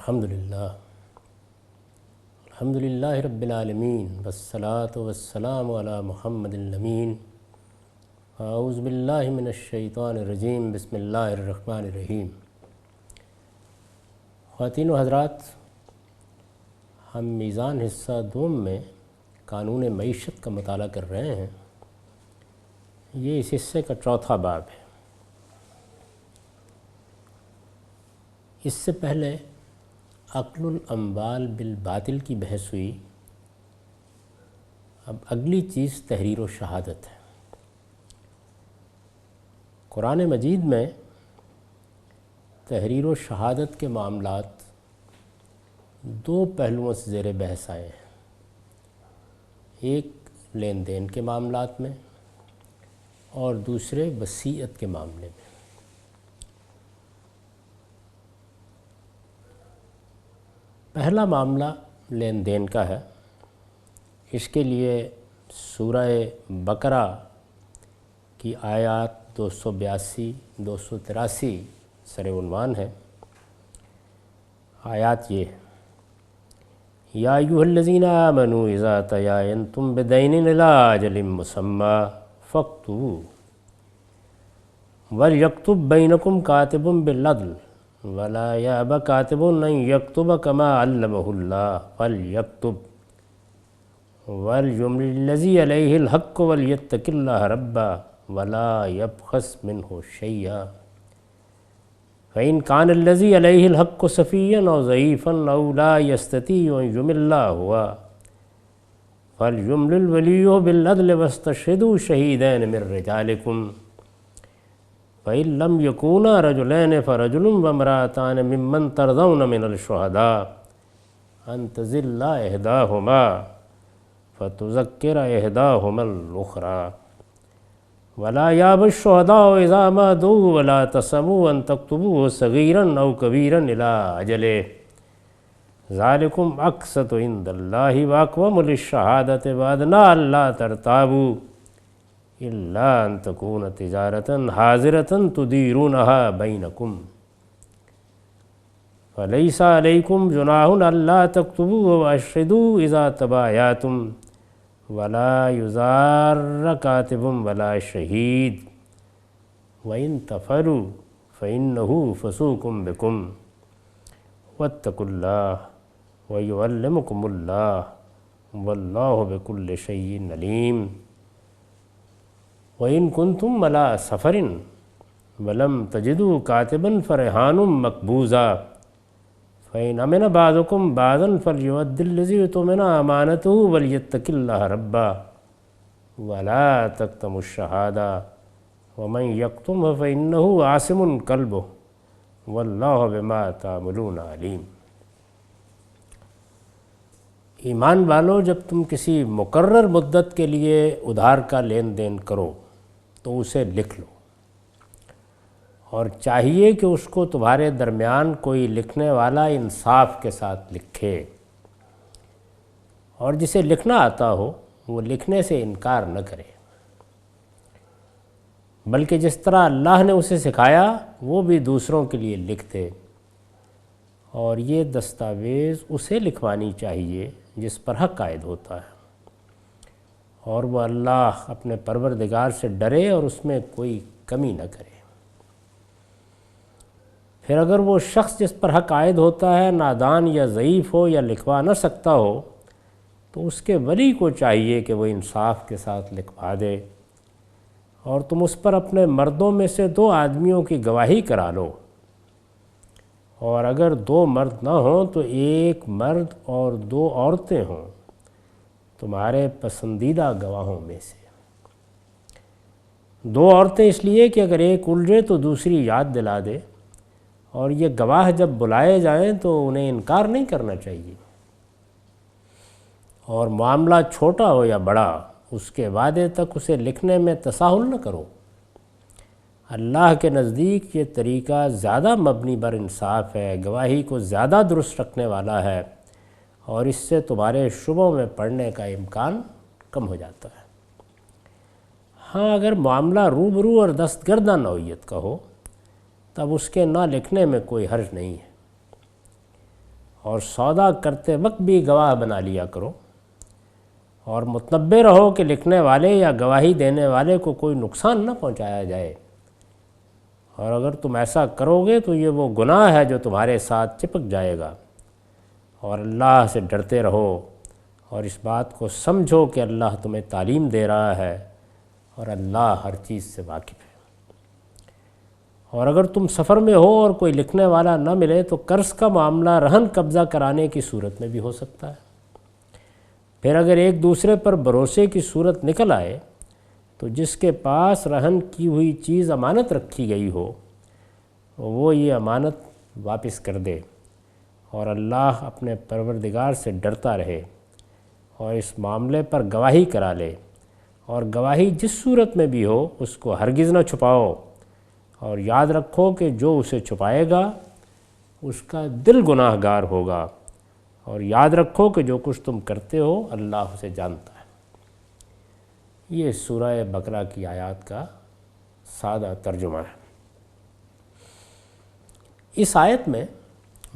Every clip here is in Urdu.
الحمدللہ رب العالمین والصلاة والسلام علی محمد الامین اعوذ باللہ من الشیطان الرجیم بسم اللہ الرحمن الرحیم۔ خواتین و حضرات، ہم میزان حصہ دوم میں قانون معیشت کا مطالعہ کر رہے ہیں۔ یہ اس حصے کا چوتھا باب ہے۔ اس سے پہلے اکل الاموال بالباطل کی بحث ہوئی۔ اب اگلی چیز تحریر و شہادت ہے۔ قرآن مجید میں تحریر و شہادت کے معاملات دو پہلوؤں سے زیر بحث آئے ہیں، ایک لین دین کے معاملات میں اور دوسرے وصیت کے معاملے میں۔ پہلا معاملہ لین دین کا ہے۔ اس کے لیے سورہ بقرہ کی آیات 282 283 سر عنوان ہے۔ آیات یہ ہے: یا ایھا الذین آمنوا اذا تداینتم بدین الی اجل مسمی فاکتبوہ ولیکتب بینکم کاتب بالعدل ولا یأب کاتب ان یکتب کما علمہ اللہ فلیکتب ولیملل الذی علیہ الحق ولیتق اللہ ربہ ولا یبخس منہ شیئا فإن كان الذي عليه الحق سفيا أو ضعيفا أو لا يستطيع أن يمل هو فليملل وليه بالعدل واستشهدوا شهيدين من رجالكم فإن لم يكونا رجلين فرجل وامرأتان ممن ترضون من الشهداء أن تضل إحداهما فتذكر إحداهما الأخرى ولا يأب الشهداء إذا ما دعوا ولا تسموا أن تكتبوه صغيرا أو كبيرا إلى أجله ذلكم أقسط عند الله وأقوم للشهادة وأدنى ألا ترتابوا إلا أن تكون تجارة حاضرة تديرونها بينكم فليس عليكم جناح ألا تكتبوا وأشهدوا إذا تبايعتم ولا یضار کاتب ولا شہید وإن تفعلوا فإنه فسوق بكم واتقوا الله ويعلمكم الله والله بكل شيء عليم وإن كنتم على سفر ولم تجدوا كاتبا فرهان مقبوضا فإن أمن بعضكم بعضا فليؤد الذي اؤتمن أمانته وليتق الله ربه ولا تكتموا الشهادة ومن يكتمها فإنه آثم قلبه والله بما تعملون عليم۔ ایمان والو، جب تم کسی مقرر مدت کے لیے ادھار کا لین دین کرو تو اسے لکھ لو، اور چاہیے کہ اس کو تمہارے درمیان کوئی لکھنے والا انصاف کے ساتھ لکھے، اور جسے لکھنا آتا ہو وہ لکھنے سے انکار نہ کرے، بلکہ جس طرح اللہ نے اسے سکھایا وہ بھی دوسروں کے لیے لکھ دے، اور یہ دستاویز اسے لکھوانی چاہیے جس پر حق عائد ہوتا ہے، اور وہ اللہ اپنے پروردگار سے ڈرے اور اس میں کوئی کمی نہ کرے۔ پھر اگر وہ شخص جس پر حق عائد ہوتا ہے نادان یا ضعیف ہو یا لکھوا نہ سکتا ہو تو اس کے ولی کو چاہیے کہ وہ انصاف کے ساتھ لکھوا دے، اور تم اس پر اپنے مردوں میں سے 2 آدمیوں کی گواہی کرا لو، اور اگر 2 مرد نہ ہوں تو 1 مرد اور 2 عورتیں ہوں تمہارے پسندیدہ گواہوں میں سے۔ 2 عورتیں اس لیے کہ اگر ایک الجھے تو دوسری یاد دلا دے، اور یہ گواہ جب بلائے جائیں تو انہیں انکار نہیں کرنا چاہیے، اور معاملہ چھوٹا ہو یا بڑا اس کے وعدے تک اسے لکھنے میں تساہل نہ کرو۔ اللہ کے نزدیک یہ طریقہ زیادہ مبنی بر انصاف ہے، گواہی کو زیادہ درست رکھنے والا ہے، اور اس سے تمہارے شبوں میں پڑنے کا امکان کم ہو جاتا ہے۔ ہاں، اگر معاملہ روبرو اور دستگردہ نوعیت کا ہو تب اس کے نہ لکھنے میں کوئی حرج نہیں ہے۔ اور سودا کرتے وقت بھی گواہ بنا لیا کرو، اور متنبہ رہو کہ لکھنے والے یا گواہی دینے والے کو کوئی نقصان نہ پہنچایا جائے، اور اگر تم ایسا کرو گے تو یہ وہ گناہ ہے جو تمہارے ساتھ چپک جائے گا۔ اور اللہ سے ڈرتے رہو، اور اس بات کو سمجھو کہ اللہ تمہیں تعلیم دے رہا ہے، اور اللہ ہر چیز سے واقف ہے۔ اور اگر تم سفر میں ہو اور کوئی لکھنے والا نہ ملے تو قرض کا معاملہ رہن قبضہ کرانے کی صورت میں بھی ہو سکتا ہے۔ پھر اگر ایک دوسرے پر بھروسے کی صورت نکل آئے تو جس کے پاس رہن کی ہوئی چیز امانت رکھی گئی ہو وہ یہ امانت واپس کر دے، اور اللہ اپنے پروردگار سے ڈرتا رہے، اور اس معاملے پر گواہی کرا لے، اور گواہی جس صورت میں بھی ہو اس کو ہرگز نہ چھپاؤ، اور یاد رکھو کہ جو اسے چھپائے گا اس کا دل گناہ گار ہوگا، اور یاد رکھو کہ جو کچھ تم کرتے ہو اللہ اسے جانتا ہے۔ یہ سورہ بقرہ کی آیات کا سادہ ترجمہ ہے۔ اس آیت میں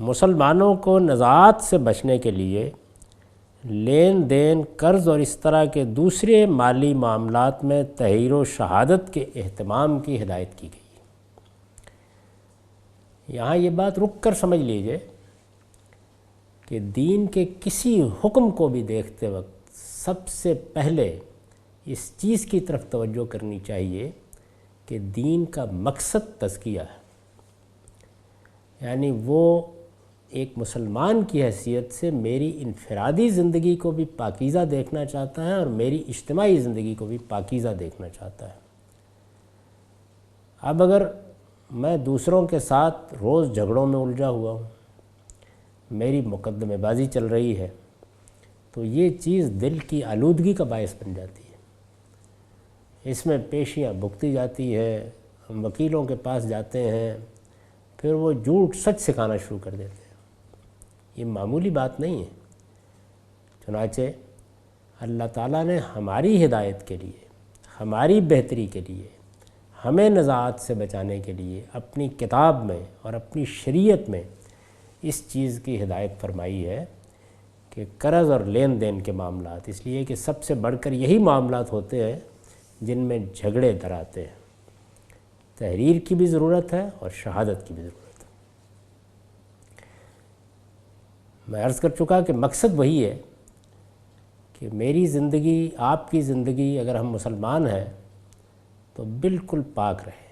مسلمانوں کو نزاعات سے بچنے کے لیے لین دین، قرض اور اس طرح کے دوسرے مالی معاملات میں تحریر و شہادت کے اہتمام کی ہدایت کی گئی۔ یہاں یہ بات رک کر سمجھ لیجئے کہ دین کے کسی حکم کو بھی دیکھتے وقت سب سے پہلے اس چیز کی طرف توجہ کرنی چاہیے کہ دین کا مقصد تزکیہ ہے، یعنی وہ ایک مسلمان کی حیثیت سے میری انفرادی زندگی کو بھی پاکیزہ دیکھنا چاہتا ہے اور میری اجتماعی زندگی کو بھی پاکیزہ دیکھنا چاہتا ہے۔ اب اگر میں دوسروں کے ساتھ روز جھگڑوں میں الجھا ہوا ہوں، میری مقدمے بازی چل رہی ہے، تو یہ چیز دل کی آلودگی کا باعث بن جاتی ہے۔ اس میں پیشیاں بھگتی جاتی ہے، ہم وکیلوں کے پاس جاتے ہیں، پھر وہ جھوٹ سچ سکھانا شروع کر دیتے ہیں۔ یہ معمولی بات نہیں ہے۔ چنانچہ اللہ تعالیٰ نے ہماری ہدایت کے لیے، ہماری بہتری کے لیے، ہمیں نزاعات سے بچانے کے لیے اپنی کتاب میں اور اپنی شریعت میں اس چیز کی ہدایت فرمائی ہے کہ قرض اور لین دین کے معاملات، اس لیے کہ سب سے بڑھ کر یہی معاملات ہوتے ہیں جن میں جھگڑے دراتے ہیں۔ تحریر کی بھی ضرورت ہے اور شہادت کی بھی ضرورت ہے۔ میں عرض کر چکا کہ مقصد وہی ہے کہ میری زندگی، آپ کی زندگی، اگر ہم مسلمان ہیں تو بالکل پاک رہے،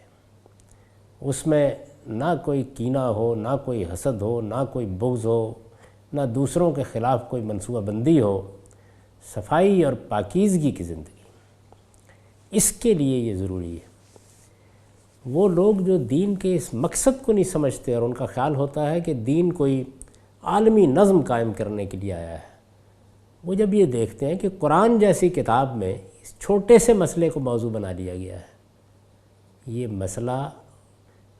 اس میں نہ کوئی کینہ ہو، نہ کوئی حسد ہو، نہ کوئی بغض ہو، نہ دوسروں کے خلاف کوئی منصوبہ بندی ہو، صفائی اور پاکیزگی کی زندگی۔ اس کے لیے یہ ضروری ہے۔ وہ لوگ جو دین کے اس مقصد کو نہیں سمجھتے اور ان کا خیال ہوتا ہے کہ دین کوئی عالمی نظم قائم کرنے کے لیے آیا ہے، وہ جب یہ دیکھتے ہیں کہ قرآن جیسی کتاب میں اس چھوٹے سے مسئلے کو موضوع بنا لیا گیا ہے، یہ مسئلہ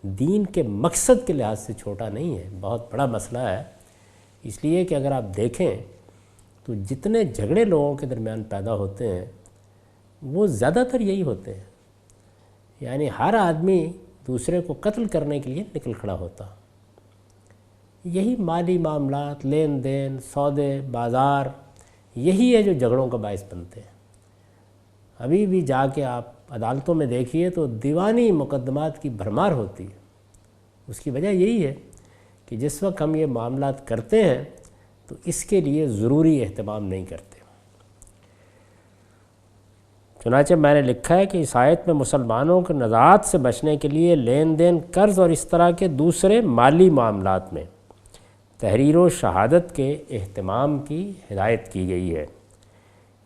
دین کے مقصد کے لحاظ سے چھوٹا نہیں ہے، بہت بڑا مسئلہ ہے۔ اس لیے کہ اگر آپ دیکھیں تو جتنے جھگڑے لوگوں کے درمیان پیدا ہوتے ہیں وہ زیادہ تر یہی ہوتے ہیں، یعنی ہر آدمی دوسرے کو قتل کرنے کے لیے نکل کھڑا ہوتا۔ یہی مالی معاملات، لین دین، سودے، بازار، یہی ہے جو جھگڑوں کا باعث بنتے ہیں۔ ابھی بھی جا کے آپ عدالتوں میں دیکھیے تو دیوانی مقدمات کی بھرمار ہوتی ہے۔ اس کی وجہ یہی ہے کہ جس وقت ہم یہ معاملات کرتے ہیں تو اس کے لیے ضروری اہتمام نہیں کرتے۔ چنانچہ میں نے لکھا ہے کہ اس آیت میں مسلمانوں کے نزاعات سے بچنے کے لیے لین دین، قرض اور اس طرح کے دوسرے مالی معاملات میں تحریر و شہادت کے اہتمام کی ہدایت کی گئی ہے۔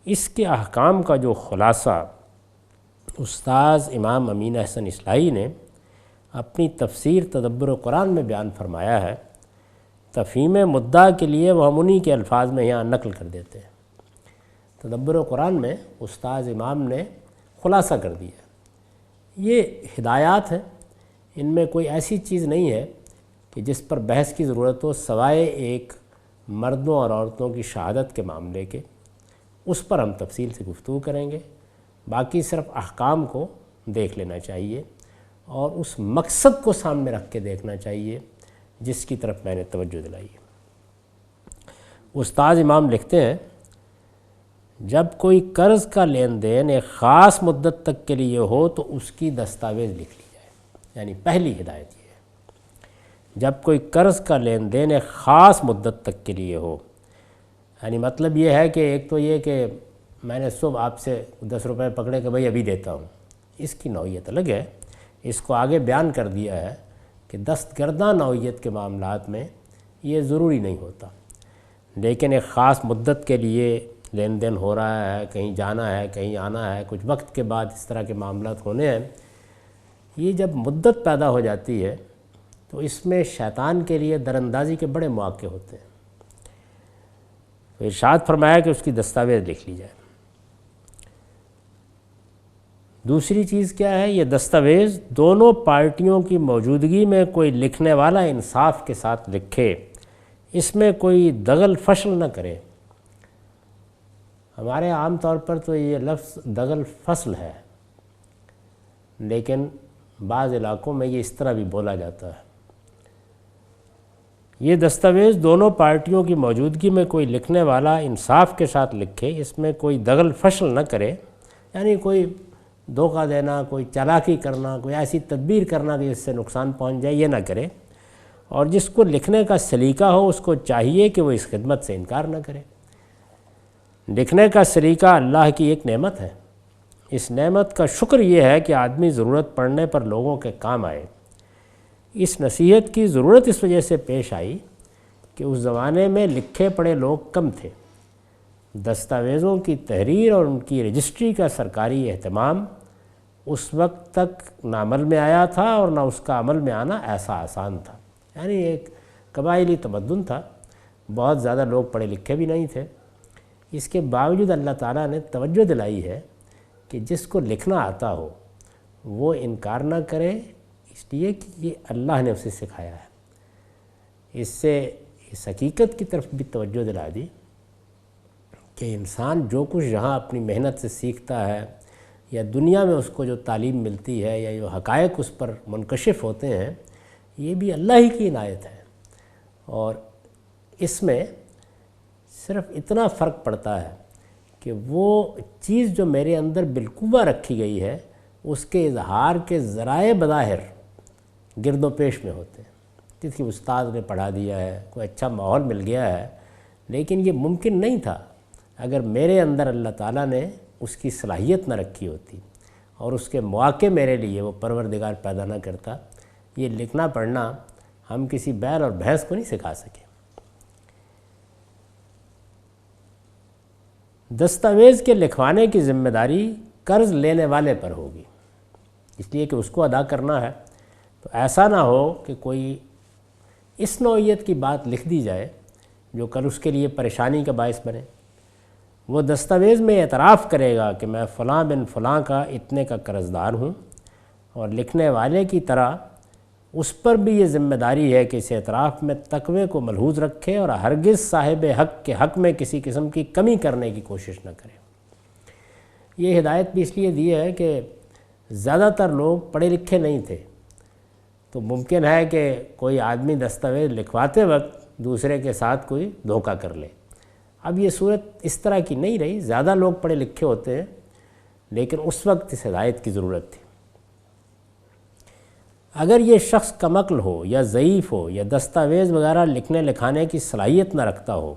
اس کے احکام کا جو خلاصہ استاذ امام امین احسن اصلاحی نے اپنی تفسیر تدبر قرآن میں بیان فرمایا ہے، تفہیم مدعا کے لیے وہ ہم انہی کے الفاظ میں یہاں نقل کر دیتے ہیں۔ تدبر قرآن میں استاذ امام نے خلاصہ کر دیا۔ یہ ہدایات ہیں، ان میں کوئی ایسی چیز نہیں ہے کہ جس پر بحث کی ضرورت ہو سوائے ایک مردوں اور عورتوں کی شہادت کے معاملے کے۔ اس پر ہم تفصیل سے گفتگو کریں گے، باقی صرف احکام کو دیکھ لینا چاہیے اور اس مقصد کو سامنے رکھ کے دیکھنا چاہیے جس کی طرف میں نے توجہ دلائی ہے۔ استاد امام لکھتے ہیں جب کوئی قرض کا لین دین ایک خاص مدت تک کے لیے ہو تو اس کی دستاویز لکھ لی جائے. یعنی پہلی ہدایت یہ ہے جب کوئی قرض کا لین دین ایک خاص مدت تک کے لیے ہو. یعنی مطلب یہ ہے کہ ایک تو یہ کہ میں نے صبح آپ سے 10 روپے پکڑے کہ بھائی ابھی دیتا ہوں، اس کی نوعیت الگ ہے. اس کو آگے بیان کر دیا ہے کہ دستگردہ نوعیت کے معاملات میں یہ ضروری نہیں ہوتا، لیکن ایک خاص مدت کے لیے لین دین ہو رہا ہے، کہیں جانا ہے، کہیں آنا ہے، کچھ وقت کے بعد اس طرح کے معاملات ہونے ہیں. یہ جب مدت پیدا ہو جاتی ہے تو اس میں شیطان کے لیے دراندازی کے بڑے مواقع ہوتے ہیں. تو ارشاد فرمایا کہ اس کی دستاویز لکھ لی جائے. دوسری چیز کیا ہے؟ یہ دستاویز دونوں پارٹیوں کی موجودگی میں کوئی لکھنے والا انصاف کے ساتھ لکھے، اس میں کوئی دغل فصل نہ کرے. ہمارے عام طور پر تو یہ لفظ دغل فصل ہے، لیکن بعض علاقوں میں یہ اس طرح بھی بولا جاتا ہے. یہ دستاویز دونوں پارٹیوں کی موجودگی میں کوئی لکھنے والا انصاف کے ساتھ لکھے، اس میں کوئی دغل فصل نہ کرے. یعنی کوئی دھوکہ دینا، کوئی چالاکی کرنا، کوئی ایسی تدبیر کرنا کہ اس سے نقصان پہنچ جائے، یہ نہ کرے. اور جس کو لکھنے کا سلیقہ ہو اس کو چاہیے کہ وہ اس خدمت سے انکار نہ کرے. لکھنے کا سلیقہ اللہ کی ایک نعمت ہے. اس نعمت کا شکر یہ ہے کہ آدمی ضرورت پڑنے پر لوگوں کے کام آئے. اس نصیحت کی ضرورت اس وجہ سے پیش آئی کہ اس زمانے میں لکھے پڑھے لوگ کم تھے. دستاویزوں کی تحریر اور ان کی رجسٹری کا سرکاری اہتمام اس وقت تک نہ عمل میں آیا تھا اور نہ اس کا عمل میں آنا ایسا آسان تھا. یعنی ایک قبائلی تمدن تھا، بہت زیادہ لوگ پڑھے لکھے بھی نہیں تھے. اس کے باوجود اللہ تعالیٰ نے توجہ دلائی ہے کہ جس کو لکھنا آتا ہو وہ انکار نہ کرے، اس لیے کہ یہ اللہ نے اسے سکھایا ہے. اس سے اس حقیقت کی طرف بھی توجہ دلا دی کہ انسان جو کچھ یہاں اپنی محنت سے سیکھتا ہے یا دنیا میں اس کو جو تعلیم ملتی ہے یا جو حقائق اس پر منکشف ہوتے ہیں، یہ بھی اللہ ہی کی عنایت ہے. اور اس میں صرف اتنا فرق پڑتا ہے کہ وہ چیز جو میرے اندر بالقوہ رکھی گئی ہے اس کے اظہار کے ذرائع بظاہر گرد و پیش میں ہوتے ہیں. کسی استاد نے پڑھا دیا ہے، کوئی اچھا ماحول مل گیا ہے، لیکن یہ ممکن نہیں تھا اگر میرے اندر اللہ تعالیٰ نے اس کی صلاحیت نہ رکھی ہوتی اور اس کے مواقع میرے لیے وہ پروردگار پیدا نہ کرتا. یہ لکھنا پڑھنا ہم کسی بیل اور بھینس کو نہیں سکھا سکے. دستاویز کے لکھوانے کی ذمہ داری قرض لینے والے پر ہوگی، اس لیے کہ اس کو ادا کرنا ہے. تو ایسا نہ ہو کہ کوئی اس نوعیت کی بات لکھ دی جائے جو کل اس کے لیے پریشانی کا باعث بنے. وہ دستاویز میں اعتراف کرے گا کہ میں فلاں بن فلاں کا اتنے کا قرض دار ہوں، اور لکھنے والے کی طرح اس پر بھی یہ ذمہ داری ہے کہ اس اعتراف میں تقوی کو ملحوظ رکھے اور ہرگز صاحب حق کے حق میں کسی قسم کی کمی کرنے کی کوشش نہ کرے. یہ ہدایت بھی اس لیے دی ہے کہ زیادہ تر لوگ پڑھے لکھے نہیں تھے، تو ممکن ہے کہ کوئی آدمی دستاویز لکھواتے وقت دوسرے کے ساتھ کوئی دھوکہ کر لے. اب یہ صورت اس طرح کی نہیں رہی، زیادہ لوگ پڑھے لکھے ہوتے ہیں، لیکن اس وقت اس ہدایت کی ضرورت تھی. اگر یہ شخص کم عقل ہو یا ضعیف ہو یا دستاویز وغیرہ لکھنے لکھانے کی صلاحیت نہ رکھتا ہو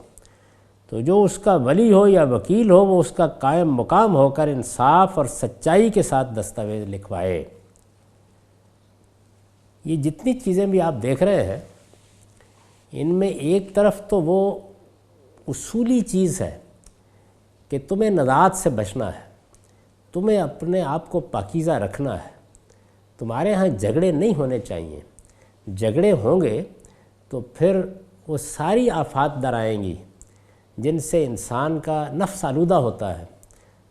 تو جو اس کا ولی ہو یا وکیل ہو وہ اس کا قائم مقام ہو کر انصاف اور سچائی کے ساتھ دستاویز لکھوائے. یہ جتنی چیزیں بھی آپ دیکھ رہے ہیں ان میں ایک طرف تو وہ اصولی چیز ہے کہ تمہیں نزاعت سے بچنا ہے، تمہیں اپنے آپ کو پاکیزہ رکھنا ہے، تمہارے ہاں جھگڑے نہیں ہونے چاہیے. جھگڑے ہوں گے تو پھر وہ ساری آفات در آئیں گی جن سے انسان کا نفس آلودہ ہوتا ہے.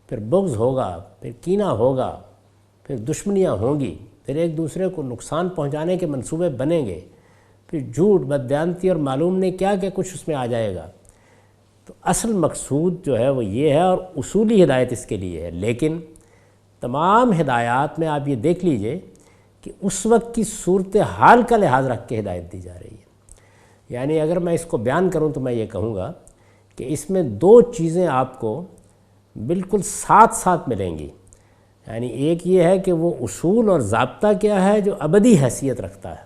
پھر بغض ہوگا، پھر کینہ ہوگا، پھر دشمنیاں ہوں گی، پھر ایک دوسرے کو نقصان پہنچانے کے منصوبے بنیں گے، پھر جھوٹ، بددیانتی اور معلوم نہیں کیا کہ کچھ اس میں آ جائے گا. تو اصل مقصود جو ہے وہ یہ ہے اور اصولی ہدایت اس کے لیے ہے. لیکن تمام ہدایات میں آپ یہ دیکھ لیجئے کہ اس وقت کی صورتحال کا لحاظ رکھ کے ہدایت دی جا رہی ہے. یعنی اگر میں اس کو بیان کروں تو میں یہ کہوں گا کہ اس میں دو چیزیں آپ کو بالکل ساتھ ساتھ ملیں گی. یعنی ایک یہ ہے کہ وہ اصول اور ضابطہ کیا ہے جو ابدی حیثیت رکھتا ہے،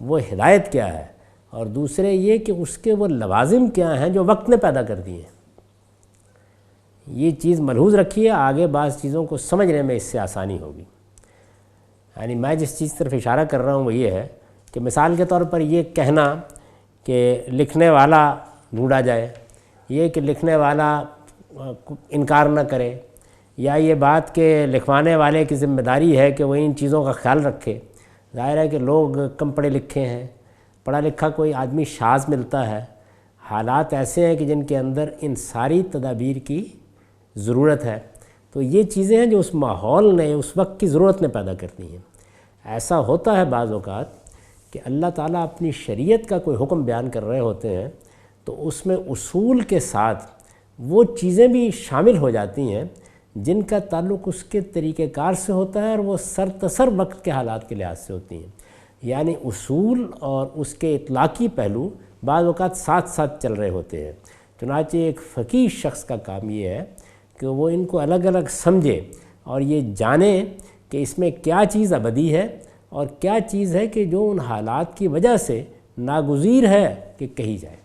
وہ ہدایت کیا ہے، اور دوسرے یہ کہ اس کے وہ لوازم کیا ہیں جو وقت نے پیدا کر دیے ہیں. یہ چیز ملحوظ رکھیے، آگے بعض چیزوں کو سمجھنے میں اس سے آسانی ہوگی. یعنی میں جس چیز طرف اشارہ کر رہا ہوں وہ یہ ہے کہ مثال کے طور پر یہ کہنا کہ لکھنے والا ڈھونڈا جائے، یہ کہ لکھنے والا انکار نہ کرے، یا یہ بات کہ لکھوانے والے کی ذمہ داری ہے کہ وہ ان چیزوں کا خیال رکھے. ظاہر ہے کہ لوگ کم پڑھے لکھے ہیں، پڑھا لکھا کوئی آدمی شاذ ملتا ہے، حالات ایسے ہیں کہ جن کے اندر ان ساری تدابیر کی ضرورت ہے. تو یہ چیزیں ہیں جو اس ماحول نے، اس وقت کی ضرورت نے پیدا کرتی ہیں. ایسا ہوتا ہے بعض اوقات کہ اللہ تعالیٰ اپنی شریعت کا کوئی حکم بیان کر رہے ہوتے ہیں تو اس میں اصول کے ساتھ وہ چیزیں بھی شامل ہو جاتی ہیں جن کا تعلق اس کے طریقہ کار سے ہوتا ہے، اور وہ سرتسر وقت کے حالات کے لحاظ سے ہوتی ہیں. یعنی اصول اور اس کے اطلاقی پہلو بعض اوقات ساتھ ساتھ چل رہے ہوتے ہیں. چنانچہ ایک فقیہ شخص کا کام یہ ہے کہ وہ ان کو الگ الگ سمجھے اور یہ جانے کہ اس میں کیا چیز ابدی ہے اور کیا چیز ہے کہ جو ان حالات کی وجہ سے ناگزیر ہے کہ کہی جائے.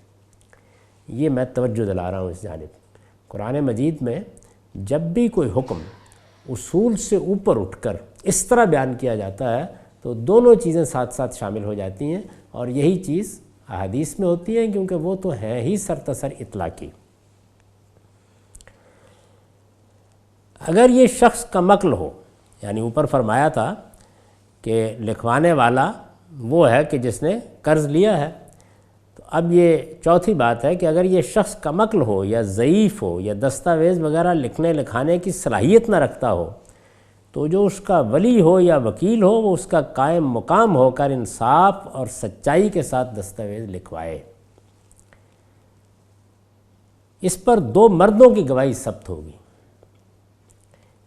یہ میں توجہ دلا رہا ہوں اس جانب. قرآن مجید میں جب بھی کوئی حکم اصول سے اوپر اٹھ کر اس طرح بیان کیا جاتا ہے تو دونوں چیزیں ساتھ ساتھ شامل ہو جاتی ہیں، اور یہی چیز احادیث میں ہوتی ہے کیونکہ وہ تو ہے ہی سرتسر اطلاقی. اگر یہ شخص کا مقل ہو، یعنی اوپر فرمایا تھا کہ لکھوانے والا وہ ہے کہ جس نے قرض لیا ہے، تو اب یہ چوتھی بات ہے کہ اگر یہ شخص کا مقل ہو یا ضعیف ہو یا دستاویز وغیرہ لکھنے لکھانے کی صلاحیت نہ رکھتا ہو تو جو اس کا ولی ہو یا وکیل ہو وہ اس کا قائم مقام ہو کر انصاف اور سچائی کے ساتھ دستاویز لکھوائے. اس پر دو مردوں کی گواہی ثبت ہوگی.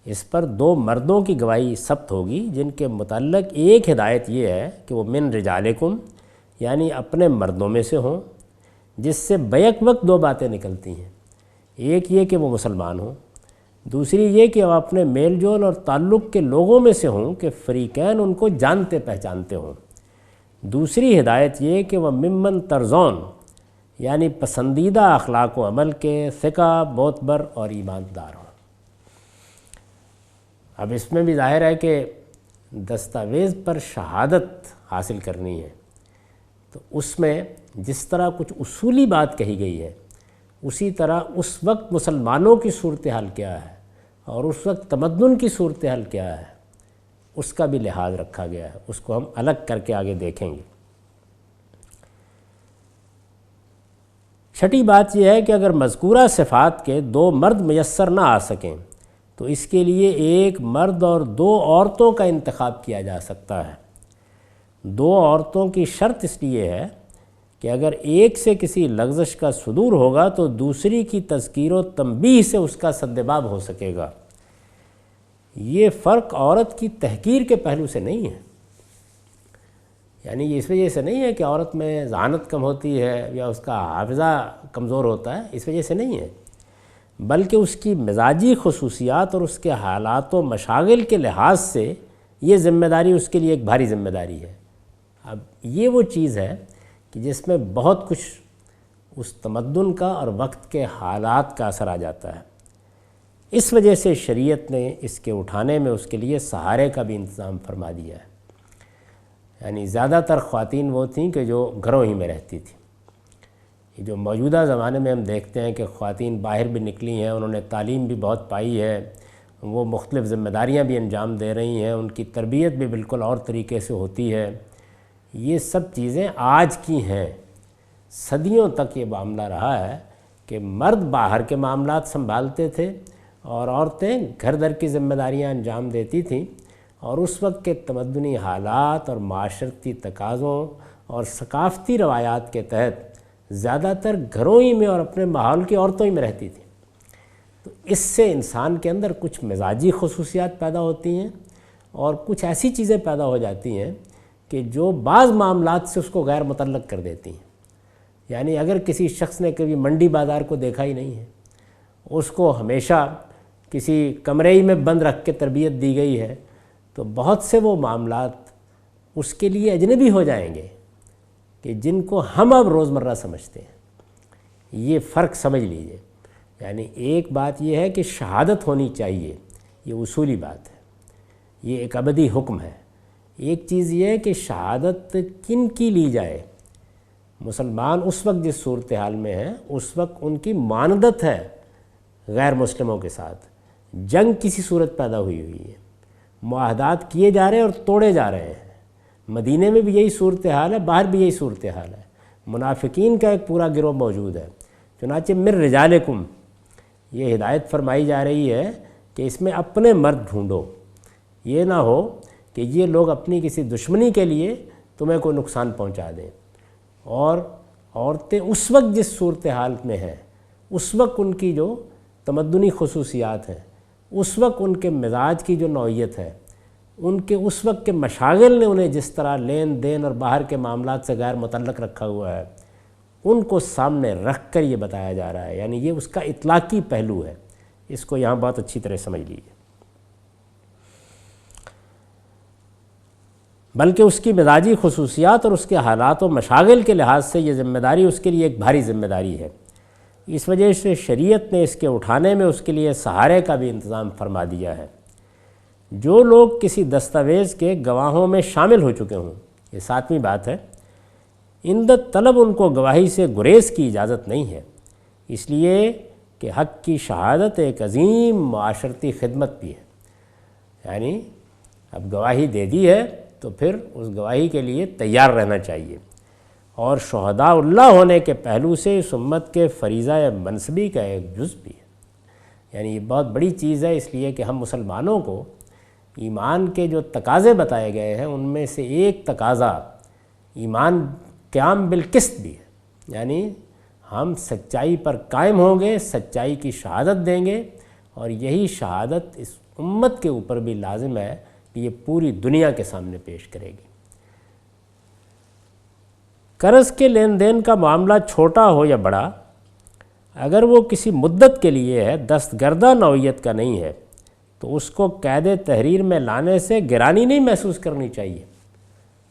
اس پر دو مردوں کی گواہی ثبت ہوگی جن کے متعلق ایک ہدایت یہ ہے کہ وہ من رجالکم، یعنی اپنے مردوں میں سے ہوں، جس سے بیک وقت دو باتیں نکلتی ہیں. ایک یہ کہ وہ مسلمان ہوں، دوسری یہ کہ وہ اپنے میل جول اور تعلق کے لوگوں میں سے ہوں کہ فریقین ان کو جانتے پہچانتے ہوں. دوسری ہدایت یہ کہ وہ ممن ترزون، یعنی پسندیدہ اخلاق و عمل کے ثقہ، معتبر اور ایماندار ہوں. اب اس میں بھی ظاہر ہے کہ دستاویز پر شہادت حاصل کرنی ہے، تو اس میں جس طرح کچھ اصولی بات کہی گئی ہے اسی طرح اس وقت مسلمانوں کی صورتحال کیا ہے اور اس وقت تمدن کی صورتحال کیا ہے اس کا بھی لحاظ رکھا گیا ہے. اس کو ہم الگ کر کے آگے دیکھیں گے. چھٹی بات یہ ہے کہ اگر مذکورہ صفات کے دو مرد میسر نہ آ سکیں تو اس کے لیے ایک مرد اور دو عورتوں کا انتخاب کیا جا سکتا ہے. دو عورتوں کی شرط اس لیے ہے کہ اگر ایک سے کسی لغزش کا صدور ہوگا تو دوسری کی تذکیر و تنبیہ سے اس کا سدباب ہو سکے گا. یہ فرق عورت کی تحقیر کے پہلو سے نہیں ہے، یعنی یہ اس وجہ سے نہیں ہے کہ عورت میں ذہانت کم ہوتی ہے یا اس کا حافظہ کمزور ہوتا ہے، اس وجہ سے نہیں ہے، بلکہ اس کی مزاجی خصوصیات اور اس کے حالات و مشاغل کے لحاظ سے یہ ذمہ داری اس کے لیے ایک بھاری ذمہ داری ہے. اب یہ وہ چیز ہے کہ جس میں بہت کچھ اس تمدن کا اور وقت کے حالات کا اثر آ جاتا ہے. اس وجہ سے شریعت نے اس کے اٹھانے میں اس کے لیے سہارے کا بھی انتظام فرما دیا ہے. یعنی زیادہ تر خواتین وہ تھیں کہ جو گھروں ہی میں رہتی تھیں. یہ جو موجودہ زمانے میں ہم دیکھتے ہیں کہ خواتین باہر بھی نکلی ہیں، انہوں نے تعلیم بھی بہت پائی ہے، وہ مختلف ذمہ داریاں بھی انجام دے رہی ہیں، ان کی تربیت بھی بالکل اور طریقے سے ہوتی ہے. یہ سب چیزیں آج کی ہیں. صدیوں تک یہ معاملہ رہا ہے کہ مرد باہر کے معاملات سنبھالتے تھے اور عورتیں گھر در کی ذمہ داریاں انجام دیتی تھیں، اور اس وقت کے تمدنی حالات اور معاشرتی تقاضوں اور ثقافتی روایات کے تحت زیادہ تر گھروں ہی میں اور اپنے ماحول کی عورتوں ہی میں رہتی تھیں. تو اس سے انسان کے اندر کچھ مزاجی خصوصیات پیدا ہوتی ہیں اور کچھ ایسی چیزیں پیدا ہو جاتی ہیں کہ جو بعض معاملات سے اس کو غیر متعلق کر دیتی ہیں. یعنی اگر کسی شخص نے کبھی منڈی بازار کو دیکھا ہی نہیں ہے، اس کو ہمیشہ کسی کمرے ہی میں بند رکھ کے تربیت دی گئی ہے، تو بہت سے وہ معاملات اس کے لیے اجنبی ہو جائیں گے کہ جن کو ہم اب روزمرہ سمجھتے ہیں۔ یہ فرق سمجھ لیجئے۔ یعنی ایک بات یہ ہے کہ شہادت ہونی چاہیے، یہ اصولی بات ہے، یہ ایک ابدی حکم ہے۔ ایک چیز یہ ہے کہ شہادت کن کی لی جائے۔ مسلمان اس وقت جس صورتحال میں ہیں اس وقت ان کی معاندت ہے غیر مسلموں کے ساتھ، جنگ کسی صورت پیدا ہوئی ہے، معاہدات کیے جا رہے ہیں اور توڑے جا رہے ہیں۔ مدینے میں بھی یہی صورتحال ہے، باہر بھی یہی صورتحال ہے۔ منافقین کا ایک پورا گروہ موجود ہے۔ چنانچہ من رجالکم، یہ ہدایت فرمائی جا رہی ہے کہ اس میں اپنے مرد ڈھونڈو، یہ نہ ہو کہ یہ لوگ اپنی کسی دشمنی کے لیے تمہیں کوئی نقصان پہنچا دیں۔ اور عورتیں اس وقت جس صورتحال میں ہیں، اس وقت ان کی جو تمدنی خصوصیات ہیں، اس وقت ان کے مزاج کی جو نوعیت ہے، ان کے اس وقت کے مشاغل نے انہیں جس طرح لین دین اور باہر کے معاملات سے غیر متعلق رکھا ہوا ہے، ان کو سامنے رکھ کر یہ بتایا جا رہا ہے۔ یعنی یہ اس کا اطلاقی پہلو ہے، اس کو یہاں بہت اچھی طرح سمجھ لیجیے۔ بلکہ اس کی مزاجی خصوصیات اور اس کے حالات و مشاغل کے لحاظ سے یہ ذمہ داری اس کے لیے ایک بھاری ذمہ داری ہے۔ اس وجہ سے شریعت نے اس کے اٹھانے میں اس کے لیے سہارے کا بھی انتظام فرما دیا ہے۔ جو لوگ کسی دستاویز کے گواہوں میں شامل ہو چکے ہوں، یہ 7ویں بات ہے، اندت طلب ان کو گواہی سے گریز کی اجازت نہیں ہے، اس لیے کہ حق کی شہادت ایک عظیم معاشرتی خدمت بھی ہے۔ یعنی اب گواہی دے دی ہے تو پھر اس گواہی کے لیے تیار رہنا چاہیے، اور شہداء اللہ ہونے کے پہلو سے اس امت کے فریضہ منصبی کا ایک جز بھی ہے۔ یعنی یہ بہت بڑی چیز ہے، اس لیے کہ ہم مسلمانوں کو ایمان کے جو تقاضے بتائے گئے ہیں ان میں سے ایک تقاضا ایمان قیام بالقسط بھی ہے۔ یعنی ہم سچائی پر قائم ہوں گے، سچائی کی شہادت دیں گے، اور یہی شہادت اس امت کے اوپر بھی لازم ہے کہ یہ پوری دنیا کے سامنے پیش کرے گی۔ قرض کے لین دین کا معاملہ چھوٹا ہو یا بڑا، اگر وہ کسی مدت کے لیے ہے، دستگردہ نوعیت کا نہیں ہے، تو اس کو قید تحریر میں لانے سے گرانی نہیں محسوس کرنی چاہیے۔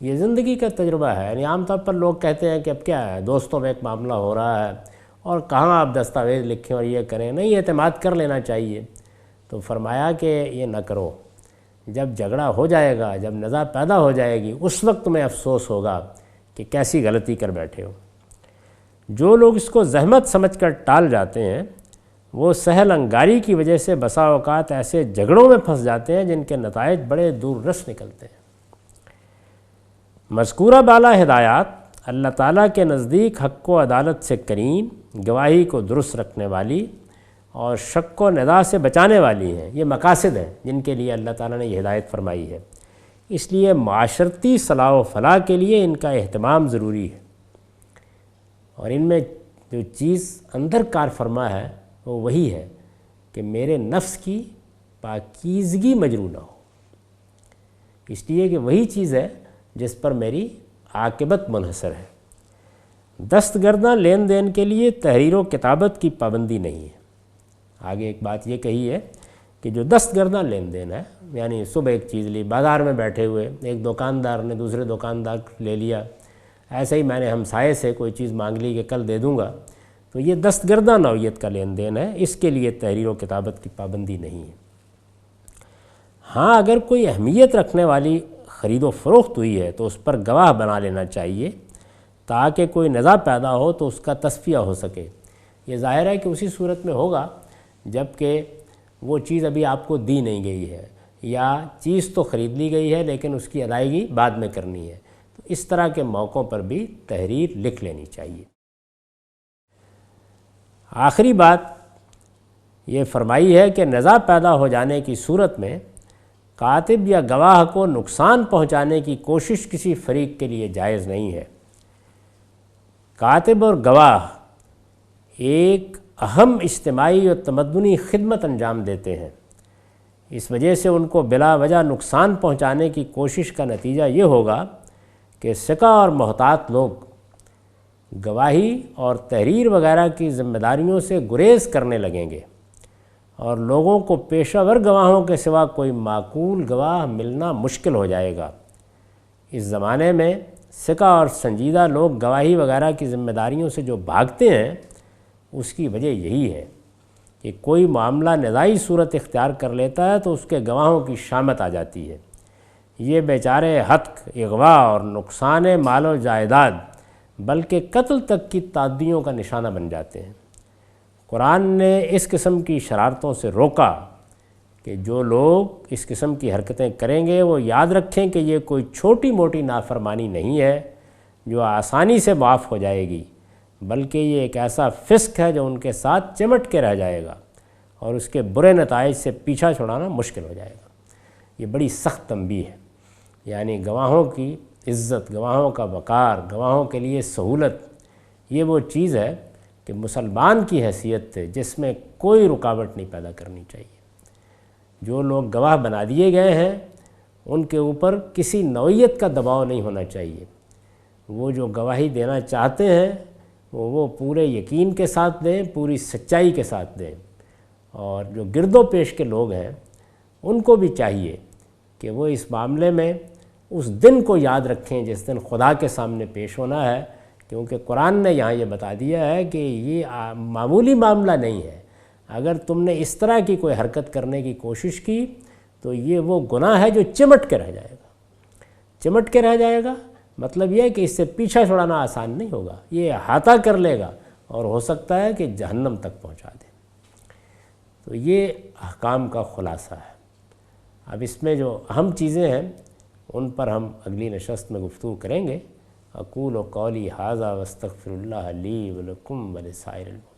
یہ زندگی کا تجربہ ہے۔ یعنی عام طور پر لوگ کہتے ہیں کہ اب کیا ہے، دوستوں میں ایک معاملہ ہو رہا ہے اور کہاں آپ دستاویز لکھیں اور یہ کریں، نہیں، اعتماد کر لینا چاہیے۔ تو فرمایا کہ یہ نہ کرو، جب جھگڑا ہو جائے گا، جب نزاع پیدا ہو جائے گی، اس وقت تمہیں افسوس ہوگا کہ کیسی غلطی کر بیٹھے ہو۔ جو لوگ اس کو زحمت سمجھ کر ٹال جاتے ہیں، وہ سہل انگاری کی وجہ سے بسا اوقات ایسے جھگڑوں میں پھنس جاتے ہیں جن کے نتائج بڑے دور رس نکلتے ہیں۔ مذکورہ بالا ہدایات اللہ تعالیٰ کے نزدیک حق و عدالت سے کریم، گواہی کو درست رکھنے والی اور شک و نزاع سے بچانے والی ہیں۔ یہ مقاصد ہیں جن کے لیے اللہ تعالیٰ نے یہ ہدایت فرمائی ہے۔ اس لیے معاشرتی صلاح و فلاح کے لیے ان کا اہتمام ضروری ہے، اور ان میں جو چیز اندر کار فرما ہے وہ وہی ہے کہ میرے نفس کی پاکیزگی مجروح نہ ہو، اس لیے کہ وہی چیز ہے جس پر میری عاقبت منحصر ہے۔ دستگردہ لین دین کے لیے تحریر و کتابت کی پابندی نہیں ہے۔ آگے ایک بات یہ کہی ہے کہ جو دستگردہ لین دین ہے، یعنی صبح ایک چیز لی، بازار میں بیٹھے ہوئے ایک دکاندار نے دوسرے دکاندار لے لیا، ایسے ہی میں نے ہمسائے سے کوئی چیز مانگ لی کہ کل دے دوں گا، تو یہ دستگردہ نوعیت کا لین دین ہے، اس کے لیے تحریر و کتابت کی پابندی نہیں ہے۔ ہاں اگر کوئی اہمیت رکھنے والی خرید و فروخت ہوئی ہے تو اس پر گواہ بنا لینا چاہیے تاکہ کوئی نزاع پیدا ہو تو اس کا تصفیہ ہو سکے۔ یہ ظاہر ہے کہ اسی صورت میں ہوگا جب کہ وہ چیز ابھی آپ کو دی نہیں گئی ہے، یا چیز تو خرید لی گئی ہے لیکن اس کی ادائیگی بعد میں کرنی ہے، تو اس طرح کے موقعوں پر بھی تحریر لکھ لینی چاہیے۔ آخری بات یہ فرمائی ہے کہ نزاع پیدا ہو جانے کی صورت میں کاتب یا گواہ کو نقصان پہنچانے کی کوشش کسی فریق کے لیے جائز نہیں ہے۔ کاتب اور گواہ ایک اہم اجتماعی اور تمدنی خدمت انجام دیتے ہیں، اس وجہ سے ان کو بلا وجہ نقصان پہنچانے کی کوشش کا نتیجہ یہ ہوگا کہ ثقہ اور محتاط لوگ گواہی اور تحریر وغیرہ کی ذمہ داریوں سے گریز کرنے لگیں گے اور لوگوں کو پیشہ ور گواہوں کے سوا کوئی معقول گواہ ملنا مشکل ہو جائے گا۔ اس زمانے میں ثقہ اور سنجیدہ لوگ گواہی وغیرہ کی ذمہ داریوں سے جو بھاگتے ہیں اس کی وجہ یہی ہے کہ کوئی معاملہ نزاعی صورت اختیار کر لیتا ہے تو اس کے گواہوں کی شامت آ جاتی ہے۔ یہ بیچارے ہتک، اغوا اور نقصان مال و جائیداد بلکہ قتل تک کی تعدیوں کا نشانہ بن جاتے ہیں۔ قرآن نے اس قسم کی شرارتوں سے روکا کہ جو لوگ اس قسم کی حرکتیں کریں گے وہ یاد رکھیں کہ یہ کوئی چھوٹی موٹی نافرمانی نہیں ہے جو آسانی سے معاف ہو جائے گی، بلکہ یہ ایک ایسا فسق ہے جو ان کے ساتھ چمٹ کے رہ جائے گا اور اس کے برے نتائج سے پیچھا چھڑانا مشکل ہو جائے گا۔ یہ بڑی سخت تنبیہ ہے، یعنی گواہوں کی عزت، گواہوں کا وقار، گواہوں کے لیے سہولت، یہ وہ چیز ہے کہ مسلمان کی حیثیت سے جس میں کوئی رکاوٹ نہیں پیدا کرنی چاہیے۔ جو لوگ گواہ بنا دیے گئے ہیں ان کے اوپر کسی نوعیت کا دباؤ نہیں ہونا چاہیے۔ وہ جو گواہی دینا چاہتے ہیں وہ پورے یقین کے ساتھ دیں، پوری سچائی کے ساتھ دیں، اور جو گرد و پیش کے لوگ ہیں ان کو بھی چاہیے کہ وہ اس معاملے میں اس دن کو یاد رکھیں جس دن خدا کے سامنے پیش ہونا ہے، کیونکہ قرآن نے یہاں یہ بتا دیا ہے کہ یہ معمولی معاملہ نہیں ہے۔ اگر تم نے اس طرح کی کوئی حرکت کرنے کی کوشش کی تو یہ وہ گناہ ہے جو چمٹ کے رہ جائے گا۔ چمٹ کے رہ جائے گا مطلب یہ ہے کہ اس سے پیچھا چھڑانا آسان نہیں ہوگا، یہ احاطہ کر لے گا اور ہو سکتا ہے کہ جہنم تک پہنچا دے۔ تو یہ احکام کا خلاصہ ہے۔ اب اس میں جو اہم چیزیں ہیں ان پر ہم اگلی نشست میں گفتگو کریں گے۔ اقول قولی ھذا واستغفر اللہ لی ولکم ولسائر المسلمین۔